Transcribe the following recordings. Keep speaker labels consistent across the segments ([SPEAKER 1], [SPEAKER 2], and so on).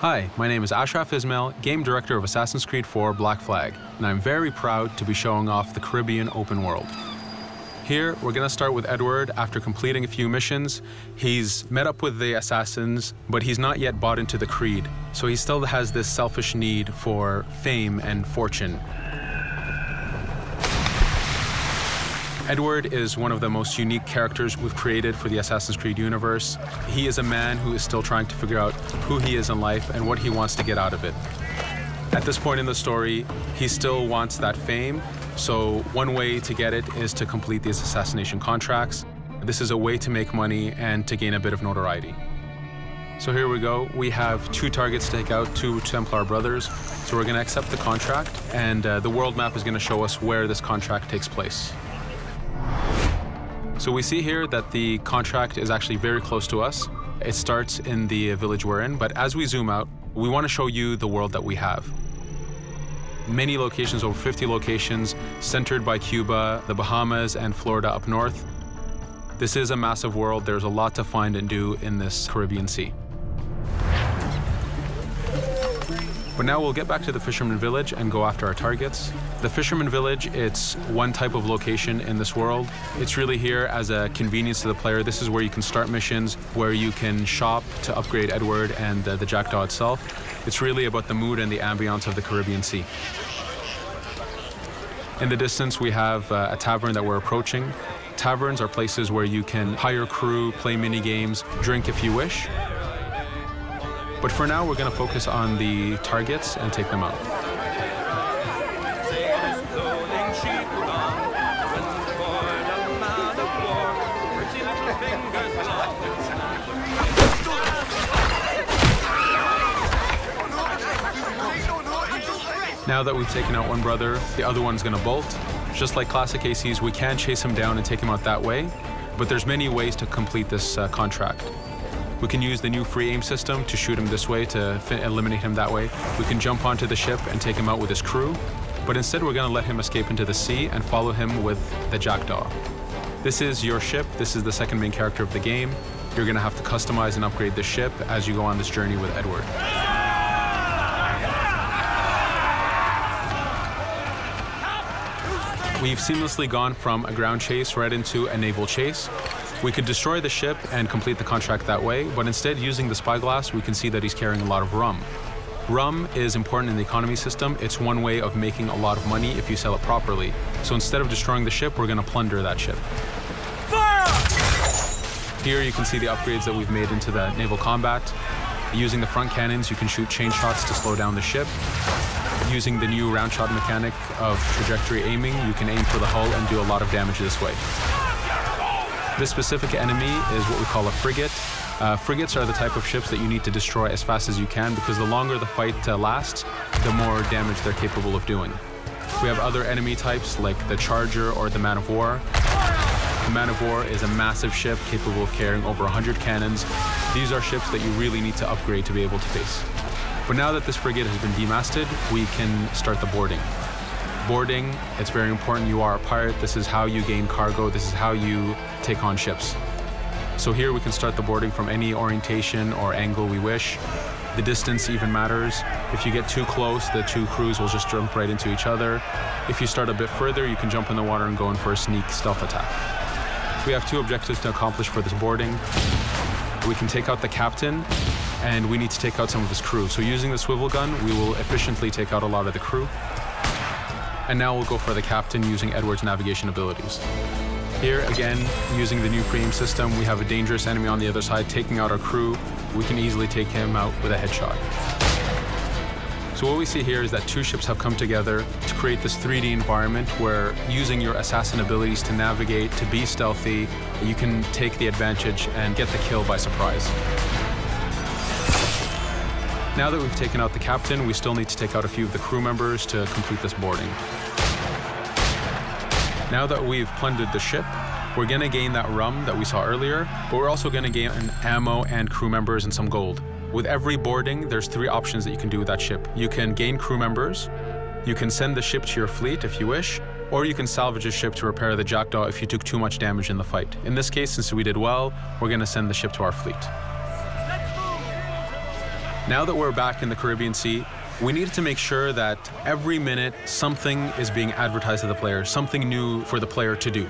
[SPEAKER 1] Hi, my name is Ashraf Ismail, Game Director of Assassin's Creed 4 Black Flag, and I'm very proud to be showing off the Caribbean open world. Here, we're going to start with Edward. After completing a few missions, he's met up with the assassins, but he's not yet bought into the creed, so he still has this selfish need for fame and fortune. Edward is one of the most unique characters we've created for the Assassin's Creed universe. He is a man who is still trying to figure out who he is in life and what he wants to get out of it. At this point in the story, he still wants that fame, so one way to get it is to complete these assassination contracts. This is a way to make money and to gain a bit of notoriety. So here we go. We have 2 targets to take out, 2 Templar brothers. So we're going to accept the contract, and the world map is going to show us where this contract takes place. So we see here that the contract is actually very close to us. It starts in the village we're in, but as we zoom out, we want to show you the world that we have. Many locations, over 50 locations, centered by Cuba, the Bahamas, and Florida up north. This is a massive world. There's a lot to find and do in this Caribbean Sea. But now we'll get back to the Fisherman Village and go after our targets. The Fisherman Village, it's one type of location in this world. It's really here as a convenience to the player. This is where you can start missions, where you can shop to upgrade Edward and the Jackdaw itself. It's really about the mood and the ambiance of the Caribbean Sea. In the distance, we have a tavern that we're approaching. Taverns are places where you can hire crew, play mini games, drink if you wish. But for now, we're going to focus on the targets and take them out. Now that we've taken out one brother, the other one's going to bolt. Just like classic ACs, we can chase him down and take him out that way, but there's many ways to complete this contract. We can use the new free aim system to shoot him this way, to eliminate him that way. We can jump onto the ship and take him out with his crew, but instead we're going to let him escape into the sea and follow him with the Jackdaw. This is your ship. This is the second main character of the game. You're going to have to customize and upgrade the ship as you go on this journey with Edward. We've seamlessly gone from a ground chase right into a naval chase. We could destroy the ship and complete the contract that way, but instead, using the spyglass, we can see that he's carrying a lot of rum. Rum is important in the economy system. It's one way of making a lot of money if you sell it properly. So instead of destroying the ship, we're going to plunder that ship. Fire! Here you can see the upgrades that we've made into the naval combat. Using the front cannons, you can shoot chain shots to slow down the ship. Using the new round shot mechanic of trajectory aiming, you can aim for the hull and do a lot of damage this way. This specific enemy is what we call a frigate. Frigates are the type of ships that you need to destroy as fast as you can, because the longer the fight lasts, the more damage they're capable of doing. We have other enemy types like the Charger or the Man of War. The Man of War is a massive ship capable of carrying over 100 cannons. These are ships that you really need to upgrade to be able to face. But now that this frigate has been demasted, we can start the boarding. Boarding, it's very important. You are a pirate. This is how you gain cargo. This is how you take on ships. So here we can start the boarding from any orientation or angle we wish. The distance even matters. If you get too close, the 2 crews will just jump right into each other. If you start a bit further, you can jump in the water and go in for a sneak stealth attack. We have 2 objectives to accomplish for this boarding. We can take out the captain, and we need to take out some of his crew. So using the swivel gun, we will efficiently take out a lot of the crew. And now we'll go for the captain using Edward's navigation abilities. Here, again, using the new free aim system, we have a dangerous enemy on the other side taking out our crew. We can easily take him out with a headshot. So what we see here is that 2 ships have come together to create this 3D environment where, using your assassin abilities to navigate, to be stealthy, you can take the advantage and get the kill by surprise. Now that we've taken out the captain, we still need to take out a few of the crew members to complete this boarding. Now that we've plundered the ship, we're going to gain that rum that we saw earlier, but we're also going to gain ammo and crew members and some gold. With every boarding, there's 3 options that you can do with that ship. You can gain crew members, you can send the ship to your fleet if you wish, or you can salvage a ship to repair the Jackdaw if you took too much damage in the fight. In this case, since we did well, we're going to send the ship to our fleet. Now that we're back in the Caribbean Sea, we needed to make sure that every minute something is being advertised to the player, something new for the player to do.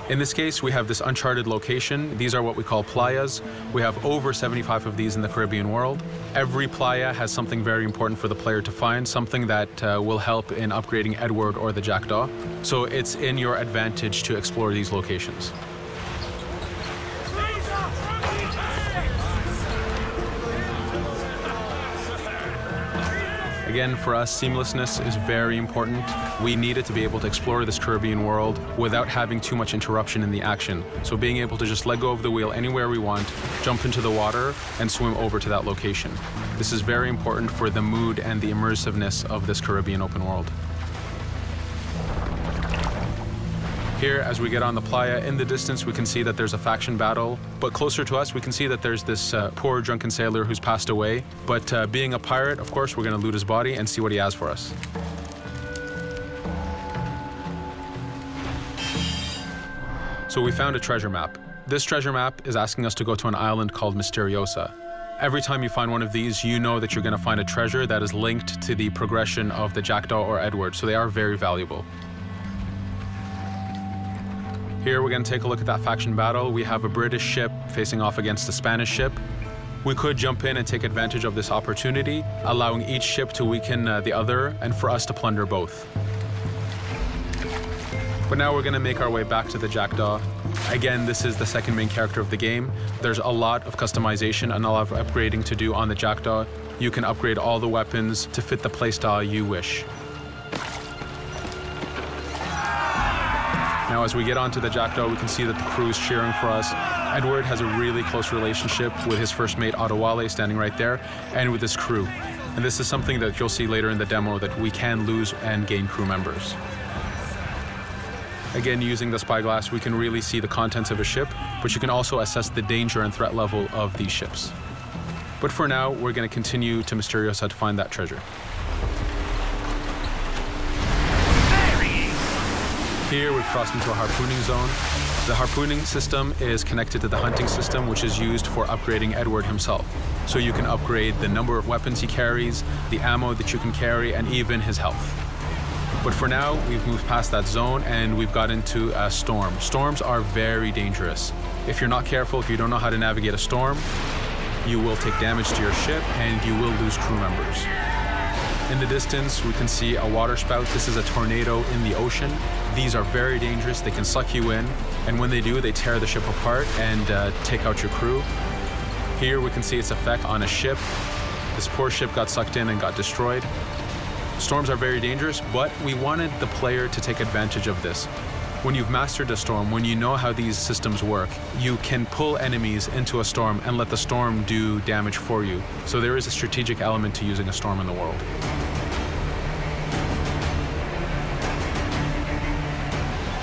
[SPEAKER 1] In this case, we have this uncharted location. These are what we call playas. We have over 75 of these in the Caribbean world. Every playa has something very important for the player to find, something that will help in upgrading Edward or the Jackdaw. So it's in your advantage to explore these locations. Again, for us, seamlessness is very important. We needed to be able to explore this Caribbean world without having too much interruption in the action. So being able to just let go of the wheel anywhere we want, jump into the water, and swim over to that location. This is very important for the mood and the immersiveness of this Caribbean open world. Here, as we get on the playa, in the distance we can see that there's a faction battle, but closer to us we can see that there's this poor drunken sailor who's passed away. But being a pirate, of course, we're going to loot his body and see what he has for us. So we found a treasure map. This treasure map is asking us to go to an island called Misteriosa. Every time you find one of these, you know that you're going to find a treasure that is linked to the progression of the Jackdaw or Edward, so they are very valuable. Here we're going to take a look at that faction battle. We have a British ship facing off against a Spanish ship. We could jump in and take advantage of this opportunity, allowing each ship to weaken the other and for us to plunder both. But now we're going to make our way back to the Jackdaw. Again, this is the second main character of the game. There's a lot of customization and a lot of upgrading to do on the Jackdaw. You can upgrade all the weapons to fit the playstyle you wish. Now, as we get onto the Jackdaw, we can see that the crew is cheering for us. Edward has a really close relationship with his first mate, Adewale, standing right there, and with his crew. And this is something that you'll see later in the demo, that we can lose and gain crew members. Again, using the spyglass, we can really see the contents of a ship, but you can also assess the danger and threat level of these ships. But for now, we're going to continue to Misteriosa to find that treasure. Here we've crossed into a harpooning zone. The harpooning system is connected to the hunting system, which is used for upgrading Edward himself. So you can upgrade the number of weapons he carries, the ammo that you can carry, and even his health. But for now, we've moved past that zone and we've got into a storm. Storms are very dangerous. If you're not careful, if you don't know how to navigate a storm, you will take damage to your ship and you will lose crew members. In the distance, we can see a water spout. This is a tornado in the ocean. These are very dangerous. They can suck you in, and when they do, they tear the ship apart and take out your crew. Here we can see its effect on a ship. This poor ship got sucked in and got destroyed. Storms are very dangerous, but we wanted the player to take advantage of this. When you've mastered a storm, when you know how these systems work, you can pull enemies into a storm and let the storm do damage for you. So there is a strategic element to using a storm in the world.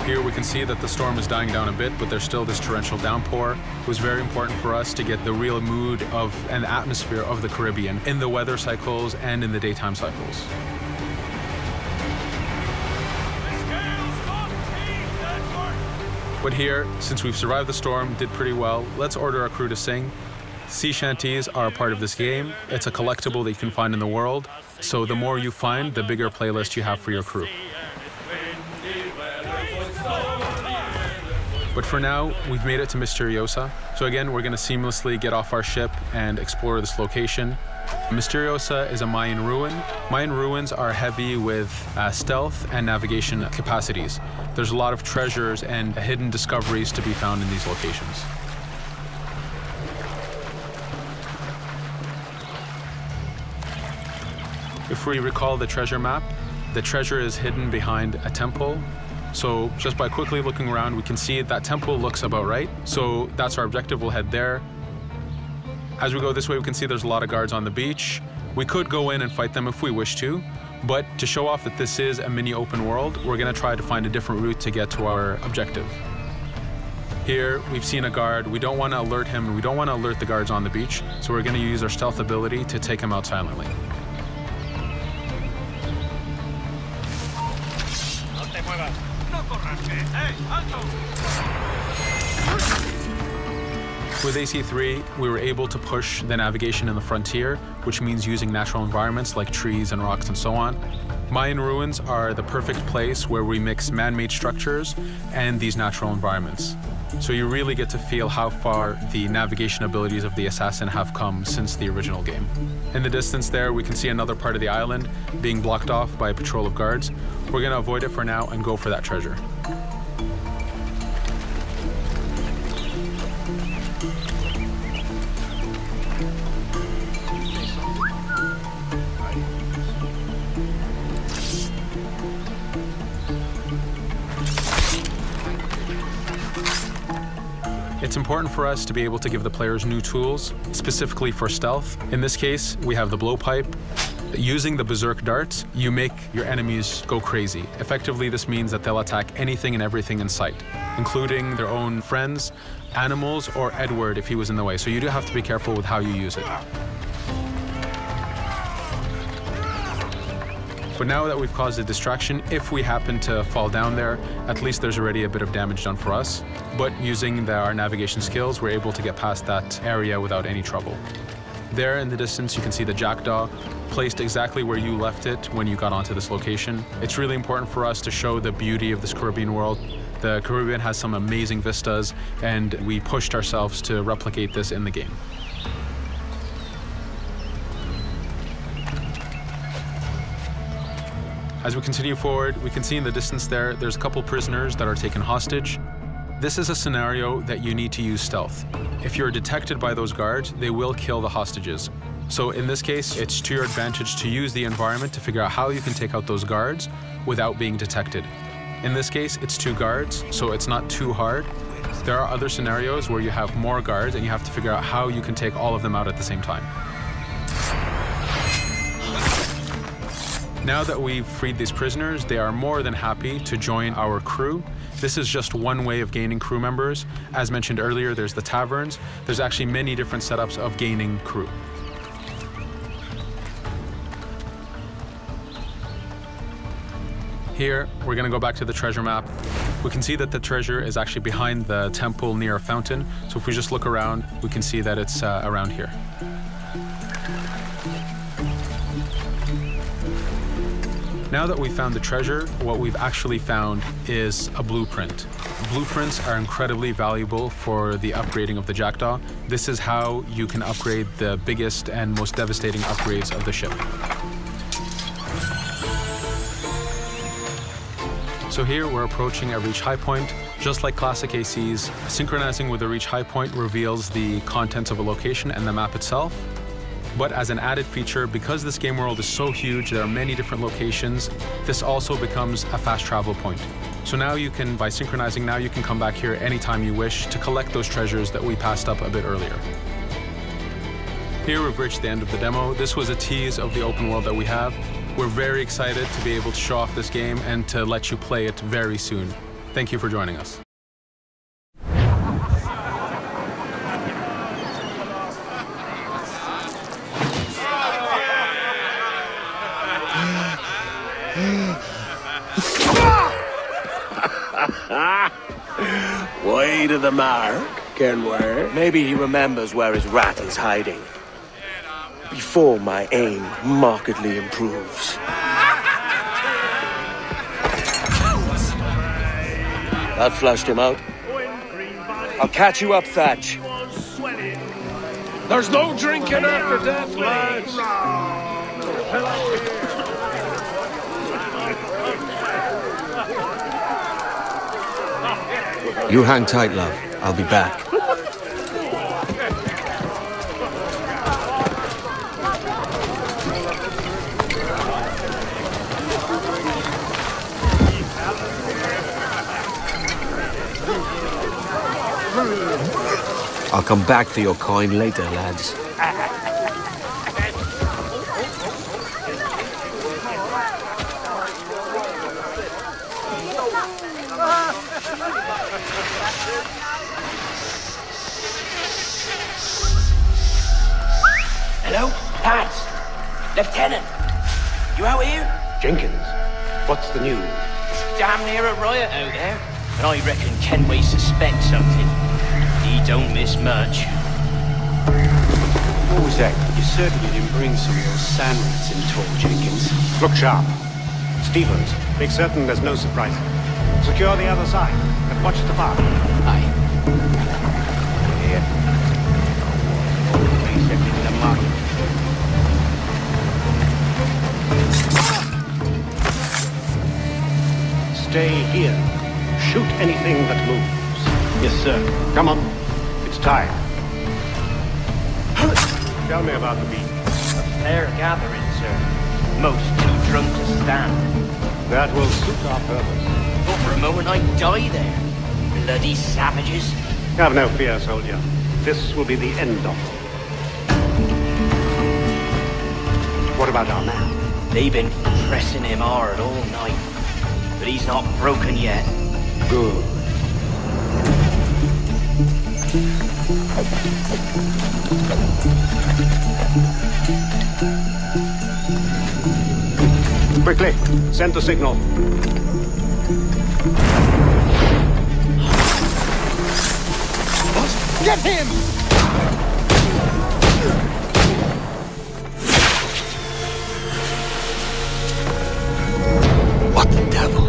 [SPEAKER 1] Here we can see that the storm is dying down a bit, but there's still this torrential downpour. It was very important for us to get the real mood of and atmosphere of the Caribbean in the weather cycles and in the daytime cycles. But here, since we've survived the storm, did pretty well, let's order our crew to sing. Sea shanties are a part of this game. It's a collectible that you can find in the world. So the more you find, the bigger playlist you have for your crew. But for now, we've made it to Misteriosa. So again, we're going to seamlessly get off our ship and explore this location. Misteriosa is a Mayan ruin. Mayan ruins are heavy with stealth and navigation capacities. There's a lot of treasures and hidden discoveries to be found in these locations. If we recall the treasure map, the treasure is hidden behind a temple. So just by quickly looking around, we can see that temple looks about right. So that's our objective. We'll head there. As we go this way, we can see there's a lot of guards on the beach. We could go in and fight them if we wish to, but to show off that this is a mini open world, we're going to try to find a different route to get to our objective. Here, we've seen a guard. We don't want to alert him, and we don't want to alert the guards on the beach, so we're going to use our stealth ability to take him out silently. With AC3, we were able to push the navigation in the frontier, which means using natural environments like trees and rocks and so on. Mayan ruins are the perfect place where we mix man-made structures and these natural environments. So you really get to feel how far the navigation abilities of the assassin have come since the original game. In the distance there, we can see another part of the island being blocked off by a patrol of guards. We're going to avoid it for now and go for that treasure. It's important for us to be able to give the players new tools, specifically for stealth. In this case, we have the blowpipe. Using the berserk darts, you make your enemies go crazy. Effectively, this means that they'll attack anything and everything in sight, including their own friends, animals, or Edward if he was in the way. So you do have to be careful with how you use it. But now that we've caused a distraction, if we happen to fall down there, at least there's already a bit of damage done for us. But using our navigation skills, we're able to get past that area without any trouble. There in the distance, you can see the jackdaw placed exactly where you left it when you got onto this location. It's really important for us to show the beauty of this Caribbean world. The Caribbean has some amazing vistas, and we pushed ourselves to replicate this in the game. As we continue forward, we can see in the distance there's a couple prisoners that are taken hostage. This is a scenario that you need to use stealth. If you're detected by those guards, they will kill the hostages. So in this case, it's to your advantage to use the environment to figure out how you can take out those guards without being detected. In this case, it's 2 guards, so it's not too hard. There are other scenarios where you have more guards and you have to figure out how you can take all of them out at the same time. Now that we've freed these prisoners, they are more than happy to join our crew. This is just one way of gaining crew members. As mentioned earlier, there's the taverns. There's actually many different setups of gaining crew. Here, we're going to go back to the treasure map. We can see that the treasure is actually behind the temple near a fountain. So if we just look around, we can see that it's around here. Now that we've found the treasure, what we've actually found is a blueprint. Blueprints are incredibly valuable for the upgrading of the jackdaw. This is how you can upgrade the biggest and most devastating upgrades of the ship. So here we're approaching a reach high point. Just like classic ACs, synchronizing with a reach high point reveals the contents of a location and the map itself. But as an added feature, because this game world is so huge, there are many different locations, this also becomes a fast travel point. So now you can, by synchronizing, now you can come back here anytime you wish to collect those treasures that we passed up a bit earlier. Here we've reached the end of the demo. This was a tease of the open world that we have. We're very excited to be able to show off this game and to let you play it very soon. Thank you for joining us.
[SPEAKER 2] Way to the mark, Kenway. Maybe he remembers where his rat is hiding. Before my aim markedly improves. That flushed him out. I'll catch you up, Thatch. There's no drinking after death, lads.
[SPEAKER 3] You hang tight, love. I'll be back. I'll come back for your coin later, lads.
[SPEAKER 4] Hello? Pat! Lieutenant! You out here?
[SPEAKER 2] Jenkins, what's the news?
[SPEAKER 4] Damn near a riot out there. And I reckon Kenway suspects something. He don't miss much.
[SPEAKER 5] What was that?
[SPEAKER 6] You certainly didn't bring some of those sandwiches in, Tall Jenkins.
[SPEAKER 5] Look sharp. Stevens, make certain there's no surprise. Secure the other side, and watch the bar.
[SPEAKER 6] Aye.
[SPEAKER 5] Here. Reset in the mark. Stay here. Shoot anything that moves.
[SPEAKER 6] Yes, sir.
[SPEAKER 5] Come on. It's time. Tell me about the beat.
[SPEAKER 4] Fair gathering, sir. Most too drunk to stand.
[SPEAKER 5] That will suit our purpose.
[SPEAKER 4] Thought for a moment I'd die there. Bloody savages.
[SPEAKER 5] Have no fear, soldier. This will be the end of them. What about our man?
[SPEAKER 4] They've been pressing him hard all night. But he's not broken yet.
[SPEAKER 5] Good. Quickly, send the signal.
[SPEAKER 2] Get him! What the devil?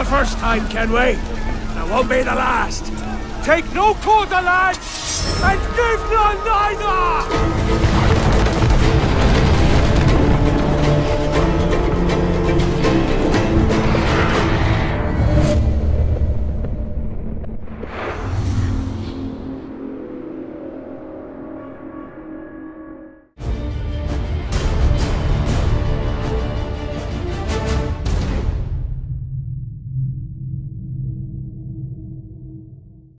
[SPEAKER 7] First time, can we? That won't be the last. Take no quarter, lads, and give none neither!